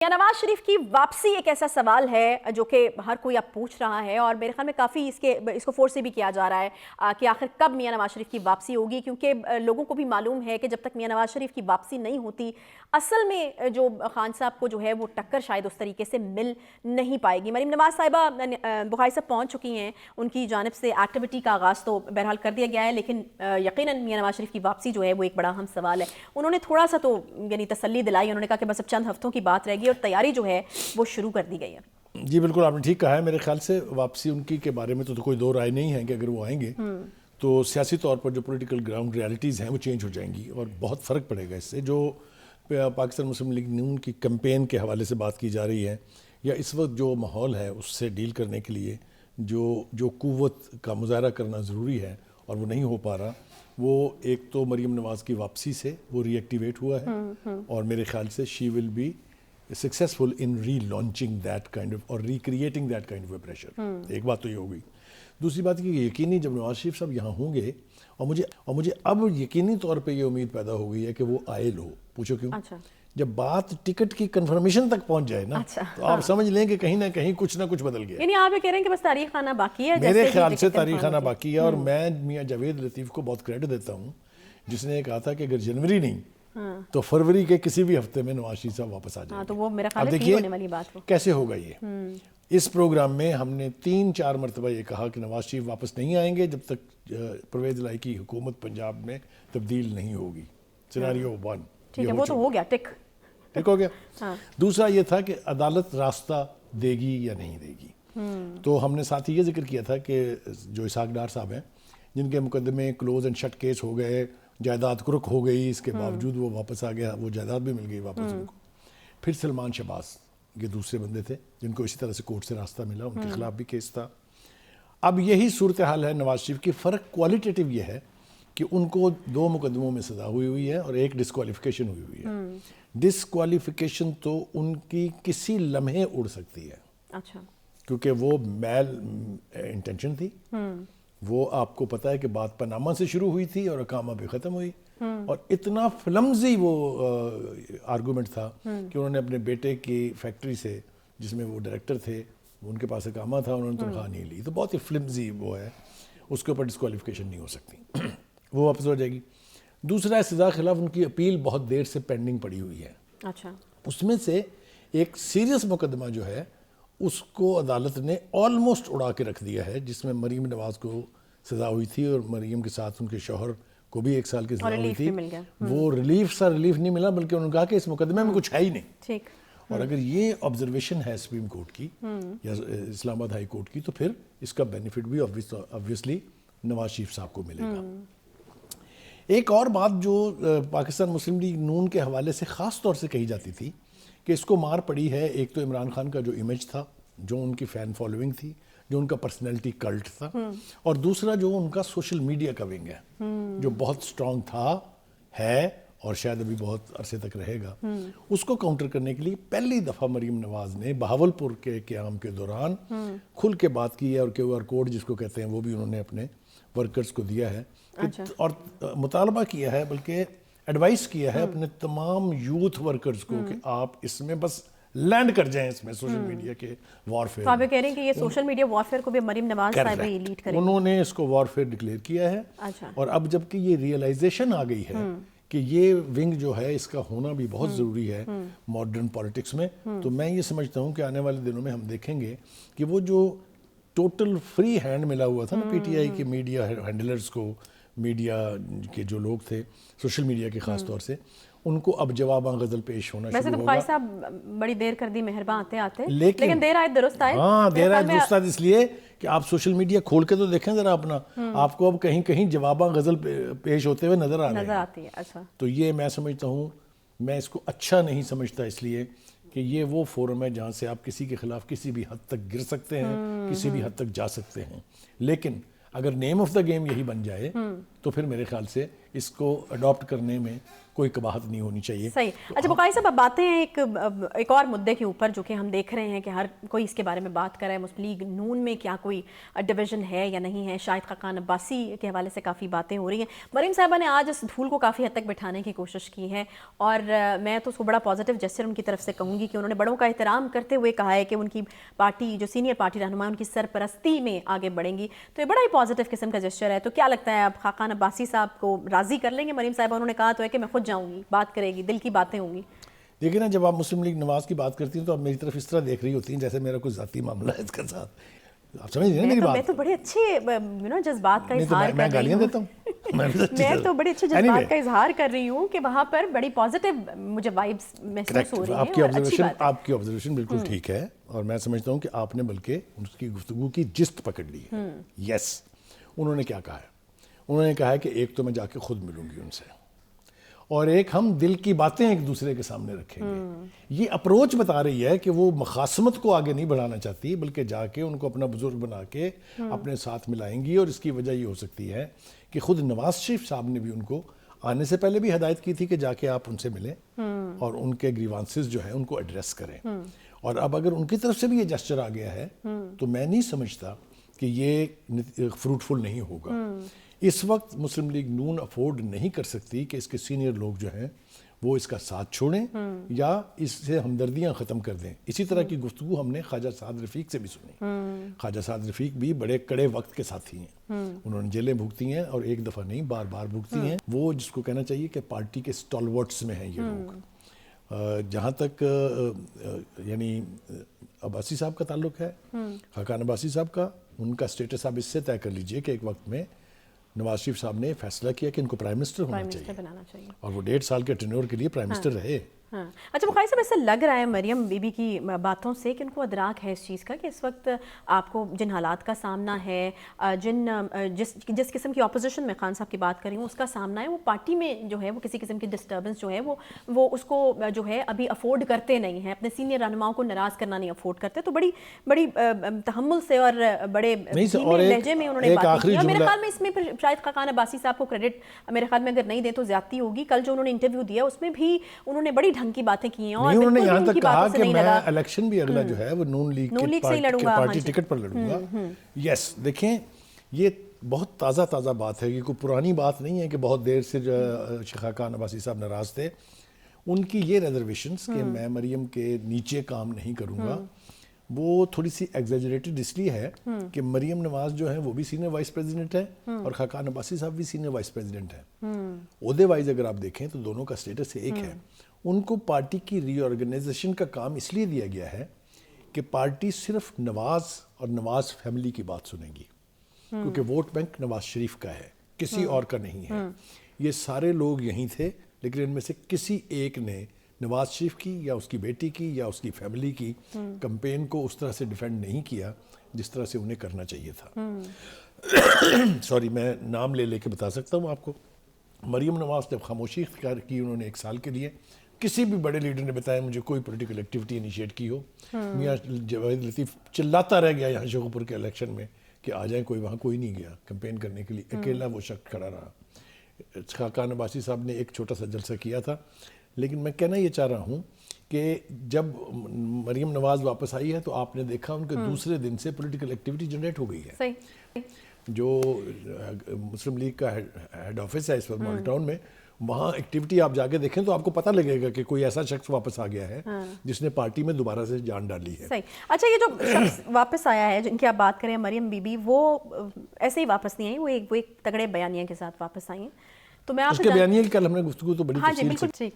نواز شریف کی واپسی ایک ایسا سوال ہے جو کہ ہر کوئی اب پوچھ رہا ہے اور میرے خیال میں کافی اس کو فورس سے بھی کیا جا رہا ہے کہ آخر کب میاں نواز شریف کی واپسی ہوگی، کیونکہ لوگوں کو بھی معلوم ہے کہ جب تک میاں نواز شریف کی واپسی نہیں ہوتی اصل میں جو خان صاحب کو جو ہے وہ ٹکر شاید اس طریقے سے مل نہیں پائے گی۔ مریم نواز صاحبہ بخاری صاحب پہنچ چکی ہیں، ان کی جانب سے ایکٹیویٹی کا آغاز تو بہرحال کر دیا گیا ہے، لیکن یقیناً میاں نواز شریف کی واپسی جو ہے وہ ایک بڑا اہم سوال ہے۔ انہوں نے تھوڑا سا تو یعنی تسلی دلائی، انہوں نے کہا کہ بس اب چند ہفتوں کی بات رہ گئی اور تیاری جو ہے وہ شروع کر دی گئی ہے۔ جی بالکل آپ نے ٹھیک کہا ہے۔ میرے خیال سے واپسی ان کی کے بارے میں تو کوئی دو رائے نہیں ہے کہ اگر وہ آئیں گے تو سیاسی طور پر جو پولیٹیکل گراؤنڈ ریالٹیز ہیں وہ چینج ہو جائیں گی اور بہت فرق پڑے گا اس سے۔ جو پاکستان مسلم لیگ نون کی کمپین کے حوالے سے بات کی جا رہی ہے یا اس وقت جو ماحول ہے اس سے ڈیل کرنے کے لیے جو قوت کا مظاہرہ کرنا ضروری ہے اور وہ نہیں ہو پا رہا، وہ ایک تو مریم نواز کی واپسی سے وہ ری ایکٹیویٹ ہوا ہے اور میرے خیال سے she will be successful in relaunching that kind of or recreating that kind of a pressure۔ ایک بات تو یہ ہوگی۔ دوسری بات کہ یقینی جب نواز شریف صاحب یہاں ہوں گے اور مجھے اب یقینی طور پہ یہ امید پیدا ہو گئی ہے کہ وہ آئل ہو۔ پوچھو کیوں؟ جب بات ٹکٹ کی کنفرمیشن تک پہنچ جائے نا تو آپ سمجھ لیں کہ کہیں نہ کہیں کچھ نہ کچھ بدل گیا۔ یعنی آپ یہ کہہ رہے ہیں کہ بس تاریخ آنا باقی ہے؟ میرے خیال سے تاریخ آنا باقی ہے اور میں میاں جاوید لطیف کو بہت کریڈٹ دیتا ہوں جس نے کہا تھا کہ اگر جنوری نہیں تو فروری کے کسی بھی ہفتے میں نواز شریف صاحب واپس آ جائیں گے۔ تو وہ میرا خیال ہے ٹھیک ہونے والی بات ہو۔ کیسے ہوگا یہ؟ اس پروگرام میں ہم نے 3-4 مرتبہ یہ کہا کہ نواز شریف واپس نہیں آئیں گے جب تک پرویز الہی کی حکومت پنجاب میں تبدیل نہیں ہوگی۔ سیناریو 1 ٹھیک ہے، وہ تو ہو گیا، ٹک ہو گیا۔ دوسرا یہ تھا کہ عدالت راستہ دے گی یا نہیں دے گی۔ تو ہم نے ساتھ ہی یہ ذکر کیا تھا کہ جو اسحاق ڈار صاحب ہیں جن کے مقدمے کلوز اینڈ شٹ کیس ہو گئے، جائیداد کرک ہو گئی، اس کے باوجود وہ واپس آ گیا، وہ جائیداد بھی مل گئی واپس ان کو۔ پھر سلمان شہباز یہ دوسرے بندے تھے جن کو اسی طرح سے کورٹ سے راستہ ملا، ان کے خلاف بھی کیس تھا۔ اب یہی صورتحال ہے نواز شریف کی۔ فرق کوالٹیٹیو یہ ہے کہ ان کو 2 مقدموں میں سزا ہوئی ہے اور ایک ڈسکوالیفیکیشن ہوئی ہے۔ ڈسکوالیفیکیشن تو ان کی کسی لمحے اڑ سکتی ہے، کیونکہ وہ میل انٹینشن تھی۔ وہ آپ کو پتا ہے کہ بات پاناما سے شروع ہوئی تھی اور اقامہ پہ ختم ہوئی، اور اتنا فلمزی وہ آرگومنٹ تھا کہ انہوں نے اپنے بیٹے کی فیکٹری سے جس میں وہ ڈائریکٹر تھے، ان کے پاس اقامہ تھا، انہوں نے تنخواہ نہیں لی، تو بہت ہی فلمزی وہ ہے، اس کے اوپر ڈسکوالیفیکیشن نہیں ہو سکتی، وہ واپس ہو جائے گی۔ دوسرا سزا خلاف ان کی اپیل بہت دیر سے پینڈنگ پڑی ہوئی ہے۔ اس میں سے ایک سیریس مقدمہ جو ہے اس کو عدالت نے آلموسٹ اڑا کے رکھ دیا ہے، جس میں مریم نواز کو سزا ہوئی تھی اور مریم کے ساتھ ان کے شوہر کو بھی 1 سال کی سزا ہوئی تھی۔ وہ ریلیف نہیں ملا، بلکہ انہوں نے کہا کہ اس مقدمے میں کچھ ہے ہی نہیں۔ اور اگر یہ آبزرویشن ہے سپریم کورٹ کی یا اسلام آباد ہائی کورٹ کی تو پھر اس کا بینیفٹ بھی obviously نواز شریف صاحب کو ملے گا۔ ایک اور بات جو پاکستان مسلم لیگ نون کے حوالے سے خاص طور سے کہی جاتی تھی کہ اس کو مار پڑی ہے، ایک تو عمران خان کا جو امیج تھا، جو ان کی فین فالوئنگ تھی، جو ان کا پرسنالٹی کلٹ تھا، اور دوسرا جو ان کا سوشل میڈیا کا ونگ ہے جو بہت سٹرونگ تھا، ہے اور شاید ابھی بہت عرصے تک رہے گا۔ اس کو کاؤنٹر کرنے کے لیے پہلی دفعہ مریم نواز نے بہاولپور کے قیام کے دوران کھل کے بات کی ہے، اور QR کوڈ جس کو کہتے ہیں وہ بھی انہوں نے اپنے ورکرز کو دیا ہے اور مطالبہ کیا ہے، بلکہ ایڈوائس کیا ہے اپنے تمام یوتھ ورکرز کو کہ آپ اس میں بس لینڈ کر جائیں، اس میں سوشل میڈیا کے وارفیئر۔ تو آپ یہ کہہ رہے ہیں کہ یہ سوشل میڈیا وارفیئر کو بھی مریم نواز صاحب ہی لیڈ کریں گے؟ انہوں نے اس کو وارفیئر ڈکلیئر کیا ہے، اور اب جب کہ یہ ریئلائزیشن آ گئی ہے کہ یہ ونگ جو ہے اس کا ہونا بھی بہت ضروری ہے ماڈرن پالیٹکس میں، تو میں یہ سمجھتا ہوں کہ آنے والے دنوں میں ہم دیکھیں گے کہ وہ جو ٹوٹل فری ہینڈ ملا ہوا تھا نا PTI کے میڈیا ہینڈلرز کو، میڈیا کے جو لوگ تھے سوشل میڈیا کے خاص طور سے، ان کو اب جواباں غزل پیش ہونا شروع ہوگا۔ ویسے تو بخاری صاحب بڑی دیر کر دی مہربان آتے لیکن دیر آئے درست آئے۔ ہاں دیر آئے درست آئے، اس لیے کہ آپ سوشل میڈیا کھول کے تو دیکھیں ذرا اپنا، آپ کو اب کہیں کہیں جواباں غزل پیش ہوتے ہوئے نظر آ رہے ہیں۔ تو یہ میں سمجھتا ہوں، میں اس کو اچھا نہیں سمجھتا، اس لیے کہ یہ وہ فورم ہے جہاں سے آپ کسی کے خلاف کسی بھی حد تک گر سکتے ہیں، کسی بھی حد تک جا سکتے ہیں، لیکن اگر نیم آف دا گیم یہی بن جائے تو پھر میرے خیال سے اس کو اڈاپٹ کرنے میں کوئی قباحت نہیں ہونی چاہیے. صحیح. اچھا بقائی صاحب، اب باتیں ہیں ایک اور مدعے کے اوپر جو کہ ہم دیکھ رہے ہیں کہ ہر کوئی اس کے بارے میں بات کر رہا ہے. مسلم لیگ نون میں کیا کوئی ڈویژن ہے یا نہیں ہے؟ شاہد خاقان عباسی کے حوالے سے کافی باتیں ہو رہی ہیں. مریم صاحبہ نے آج اس دھول کو کافی حد تک بٹھانے کی کوشش کی ہے، اور میں تو اس کو بڑا پازیٹیو جسچر ان کی طرف سے کہوں گی کہ انہوں نے بڑوں کا احترام کرتے ہوئے کہا ہے کہ ان کی پارٹی جو سینئر پارٹی رہنما ان کی سرپرستی میں آگے بڑھیں گی. تو یہ بڑا ہی پازیٹیو قسم کا جسچر ہے. تو کیا لگتا ہے اب خاقان عباسی صاحب کو راضی کر لیں گے مریم صاحبہ؟ انہوں نے کہا تو ہے کہ میں خود جاؤں گی، بات کرے گی، دل کی باتیں ہوں گی. دیکھیں نا، جب آپ مسلم لیگ نواز کی بات کرتی ہیں تو آپ میری طرف اس طرح دیکھ رہی ہوتی ہیں جیسے میرا کوئی ذاتی معاملہ ہے اس کے ساتھ. آپ سمجھ رہی ہیں میری بات؟ میں تو بڑے اچھے جذبات کا اظہار کر میں رہی گالیاں ہوں. دیتا ہوں، میں تو بڑے اچھے جذبات کا اظہار کر رہی ہوں کہ وہاں پر بڑی پازیٹیو مجھے وائبس محسوس ہو رہی ہیں. آپ کی آبزرویشن بالکل ٹھیک ہے، اور میں سمجھتا ہوں کہ آپ نے بلکہ اس کی گفتگو کی جست پکڑ لی ہے. یس، انہوں نے کیا کہا ہے؟ انہوں نے کہا ہے کہ ایک تو میں جا کے خود ملوں گی ان سے، اور ایک ہم دل کی باتیں ایک دوسرے کے سامنے رکھیں گے. یہ اپروچ بتا رہی ہے کہ وہ مخاصمت کو آگے نہیں بڑھانا چاہتی، بلکہ جا کے ان کو اپنا بزرگ بنا کے اپنے ساتھ ملائیں گی. اور اس کی وجہ یہ ہو سکتی ہے کہ خود نواز شریف صاحب نے بھی ان کو آنے سے پہلے بھی ہدایت کی تھی کہ جا کے آپ ان سے ملیں اور ان کے گریوانسز جو ہیں ان کو ایڈریس کریں. اور اب اگر ان کی طرف سے بھی یہ جسچر آ گیا ہے تو میں نہیں سمجھتا کہ یہ فروٹفل نہیں ہوگا. اس وقت مسلم لیگ نون افورڈ نہیں کر سکتی کہ اس کے سینئر لوگ جو ہیں وہ اس کا ساتھ چھوڑیں یا اس سے ہمدردیاں ختم کر دیں. اسی طرح کی گفتگو ہم نے خواجہ سعد رفیق سے بھی سنی. خواجہ سعد رفیق بھی بڑے کڑے وقت کے ساتھی ہیں. انہوں نے جیلیں بھگتی ہیں اور ایک دفعہ نہیں، بار بار بھگتی ہیں. وہ جس کو کہنا چاہیے کہ پارٹی کے سٹالورٹس میں ہیں یہ لوگ. جہاں تک یعنی عباسی صاحب کا تعلق ہے، خاقان عباسی صاحب کا، ان کا سٹیٹس آپ اس سے طے کر لیجئے کہ ایک وقت میں نواز شریف صاحب نے فیصلہ کیا کہ ان کو پرائم منسٹر ہونا چاہیے اور وہ 1.5 سال کے ٹینیور کے لیے پرائم منسٹر رہے. اچھا بخاری صاحب، ایسا لگ رہا ہے مریم بی بی کی باتوں سے کہ ان کو ادراک ہے اس چیز کا کہ اس وقت آپ کو جن حالات کا سامنا ہے، جس قسم کی اپوزیشن میں خان صاحب کی بات کر رہی ہوں اس کا سامنا ہے، وہ پارٹی میں جو ہے وہ کسی قسم کی ڈسٹربنس جو ہے وہ اس کو جو ہے ابھی افورڈ کرتے نہیں ہیں، اپنے سینئر رہنماؤں کو ناراض کرنا نہیں افورڈ کرتے. تو بڑی تحمل سے اور بڑے لہجے میں انہوں نے بات کی. اور میرے خیال میں اس میں پھر شاید خاقان عباسی صاحب کو کریڈٹ میرے خیال میں اگر نہیں دیں تو زیادتی ہوگی. کل جو انہوں نے انٹرویو دیا اس میں بھی انہوں نے بڑی ڈھنگ کی باتیں کی ہیں، اور انہوں نے یہاں تک کہا کہ میں الیکشن بھی اگلا جو ہے وہ نون لیگ کی پارٹی ٹکٹ پر لڑوں گا. یس، دیکھیں یہ بہت تازہ بات ہے، یہ کوئی پرانی بات نہیں ہے کہ بہت دیر سے خاقان عباسی صاحب ناراض تھے. ان کی یہ ریزرویشنز کہ میں مریم کے نیچے کام نہیں کروں گا وہ تھوڑی سی ایگزیجریٹڈ اس لیے ہے کہ مریم نواز جو ہے وہ بھی سینئر وائس پریزیڈنٹ ہے اور خاقان عباسی صاحب بھی سینئر وائس پریزیڈنٹ ہے. عہدے وائز اگر آپ دیکھیں تو دونوں کا سٹیٹس ایک ہے. ان کو پارٹی کی ری آرگنائزیشن کا کام اس لیے دیا گیا ہے کہ پارٹی صرف نواز اور نواز فیملی کی بات سنے گی، کیونکہ ووٹ بینک نواز شریف کا ہے، کسی اور کا نہیں ہے. یہ سارے لوگ یہیں تھے، لیکن ان میں سے کسی ایک نے نواز شریف کی یا اس کی بیٹی کی یا اس کی فیملی کی کمپین کو اس طرح سے ڈیفینڈ نہیں کیا جس طرح سے انہیں کرنا چاہیے تھا. سوری، میں نام لے کے بتا سکتا ہوں آپ کو. مریم نواز جب خاموشی اختیار کی انہوں نے 1 سال کے لیے، کسی بھی بڑے لیڈر نے بتایا مجھے کوئی پولیٹیکل ایکٹیویٹی انیشیٹ کی ہو، میاں جاوید لطیف چلاتا رہ گیا یہاں شیخو پور کے الیکشن میں کہ آ جائیں، وہاں کوئی نہیں گیا کمپین کرنے کے لیے، اکیلا وہ شخص کھڑا رہا. خاقان عباسی صاحب نے ایک چھوٹا سا جلسہ کیا تھا. لیکن میں کہنا یہ چاہ رہا ہوں کہ جب مریم نواز واپس آئی ہے تو آپ نے دیکھا ان کے دوسرے دن سے پولیٹیکل ایکٹیویٹی جنریٹ ہو گئی ہے. جو مسلم لیگ کا ہیڈ آفس ہے اس وقت ماڈل ٹاؤن میں، وہاں ایکٹیویٹی آپ جا کے دیکھیں تو آپ کو پتہ لگے گا کہ کوئی ایسا شخص واپس آ گیا ہے جس نے پارٹی میں دوبارہ سے جان ڈالی ہے. صحیح. اچھا، یہ جو شخص واپس آیا ہے جن کی آپ بات کریں مریم بی بی، وہ ایسے ہی واپس نہیں آئی، وہ ایک تگڑے بیانیہ کے ساتھ واپس آئی ہیں. تو میں آپ اس کے بیانیے کی کل ہم نے گفتگو تو بڑی تفصیل سے